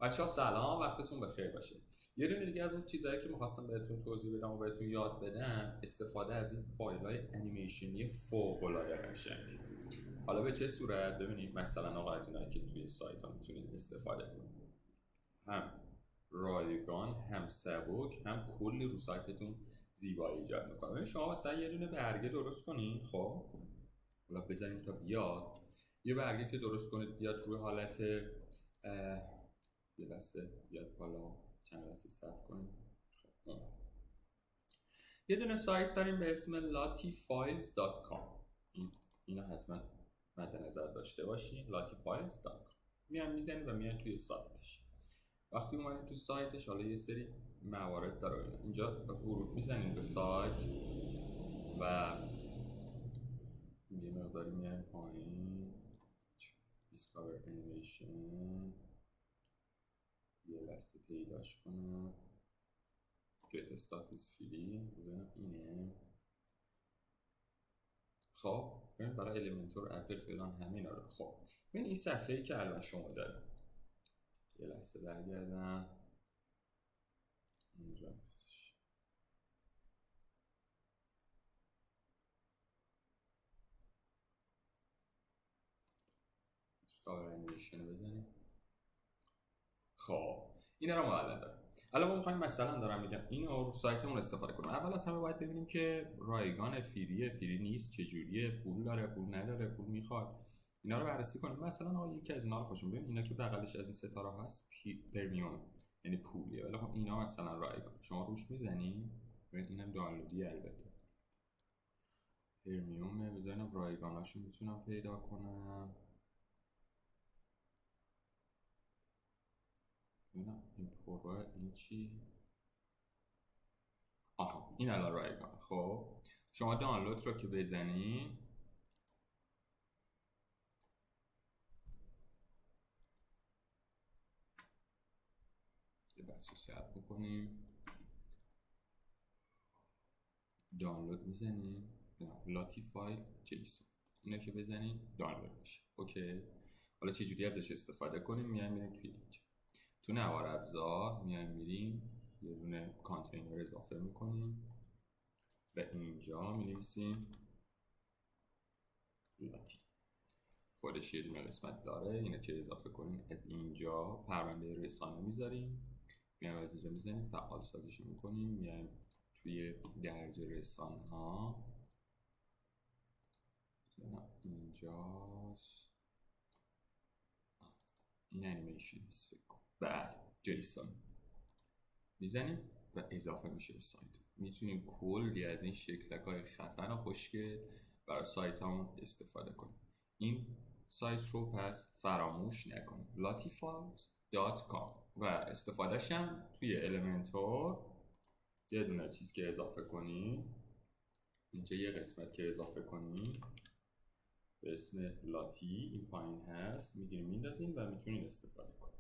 بچه‌ها سلام، وقتتون بخیر باشه. یه دونه دیگه از اون چیزایی که می‌خواستم بهتون توضیح بدم و بهتون یاد بدم، استفاده از این فایل‌های انیمیشنی فوق‌العاده قشنگ. حالا به چه صورت؟ ببینید مثلا آقا از اینایی که توی سایت ها میتونید استفاده کنید، هم رایگان، هم سبک، هم کلی رو سایتتون زیبایی ایجاد میکنه. ببین شما مثلا یه دونه برگه درست کنید، خب حالا بزنید تا بیاد. یه برگه که درست کنید بیاد روی حالت یه لحظه بیاد بالا، چند لحظه صبر کنید. خب یه دونه سایت داریم به اسم latifiles.com. اینو حتما مد نظر داشته باشین. latifiles.com میان میزنید و میان توی سایتش. وقتی اومدید تو سایتش، حالا یه سری موارد داره اینجا ورود میزنید به سایت و یه مقداری میایم پایین. Discover Animation یه لحظه پیداش کنم. Get Status Free بزنم اینه. خب ببین برای الیمنتور، اپل فلان همینا رو. خب ببین این صفحه‌ای که الان شما دارید، یه لحظه برگردم اینجا هستش. Discover Animation رو بزنید. خب اینا رو ما الان داریم. الان ما می‌خوایم مثلا دارم میگم اینو رو سایتمون استفاده کنیم. اول از همه باید ببینیم که رایگان فری نیست، چجوریه، پول داره، پول نداره، پول میخواد. اینا رو بررسی کنیم. مثلا آقا یکی از اینا رو خوشم ببین، اینا که بغلش از این ستاره هست پرمیوم، یعنی پولیه. ولی خب اینا مثلا رایگان شما روش میزنین، ببین اینم دانلودی البته پرمیومه. بذارینم رایگاناشو میتونم پیدا کنم. ببینم این پرو این چی؟ آها این الان رایگان. خب شما دانلود رو که بزنی، یه بحثی سرد بکنیم، دانلود میزنیم لاتیفایل جیسون، اینا که بزنید دانلود میشه. اوکی حالا چجوری ازش استفاده کنیم؟ میایم میریم توی اینجا تو نوار ابزار، میایم میریم یه دونه کانتینر اضافه میکنیم و اینجا مینویسیم لاتی. خودش یه دونه قسمت داره، اینا که اضافه کنیم از اینجا پرونده رسانه میذاریم، میایم از اینجا میزنیم فعال سازیش میکنیم، میایم توی درج رسانه ها، اینجاست این انیمیشن هست فکر کنم، بله جیسون میزنیم و اضافه میشه به سایت. میتونیم کلی از این شکلک های خفن و خوشگل برای سایت همون استفاده کنیم. این سایت رو پس فراموش نکنیم، latifyz.com و استفادهش هم توی المنتور یه دونه چیز که اضافه کنیم، اینجا یه قسمت که اضافه کنیم به اسم لاتی، این پایین هست، میگیریم میندازیم و میتونین استفاده کنیم.